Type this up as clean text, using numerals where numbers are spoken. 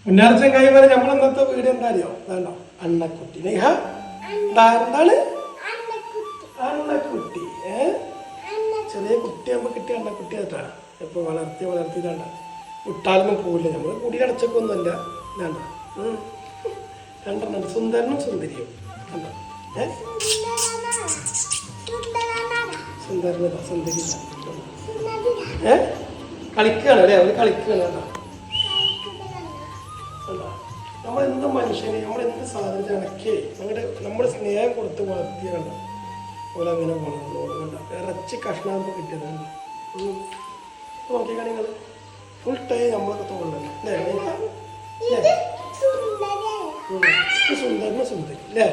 മുന്നാർച്ചങ്കായി വരെ നമ്മളന്നത്തെ വീട് എന്താ അറിയോ? വേണ്ടോ അണ്ണക്കുട്ടി നേഹ എന്താണ് അണ്ണക്കുട്ടി. ചെറിയ കുട്ടിയാകുമ്പോ കിട്ടിയ അണ്ണക്കുട്ടി ആയിട്ടാ ഇപ്പൊ വളർത്തിയതാണ്ട വിട്ടാലൊന്നും പോവില്ല. നമ്മള് കുടിയടച്ചൊക്കൊന്നുമല്ല. വേണ്ട രണ്ടെണ്ണം സുന്ദരനും സുന്ദരിയും കണ്ടോ? സുന്ദരനല്ല സുന്ദരി. കളിക്കുകയാണ് അല്ലേ? അവര് കളിക്കുകയാണ് കേട്ടോ. നമ്മളെന്ത് മനുഷ്യനെ നമ്മളെന്ത് സാധനത്തിന് ഇണക്കി നമ്മുടെ സ്നേഹം കൊടുത്ത് വളർത്തിയ കണ്ടോ പോലെ അങ്ങനെ വളർന്നു ഇറച്ചി കഷ്ണാകുമ്പോൾ കിട്ടിയത് നോക്കിയാൽ നിങ്ങൾ ഫുൾ ടൈം നമ്മളൊക്കെ തോന്നുന്നുണ്ട് അല്ലേ? സുന്ദരനും സുന്ദരി അല്ലേ?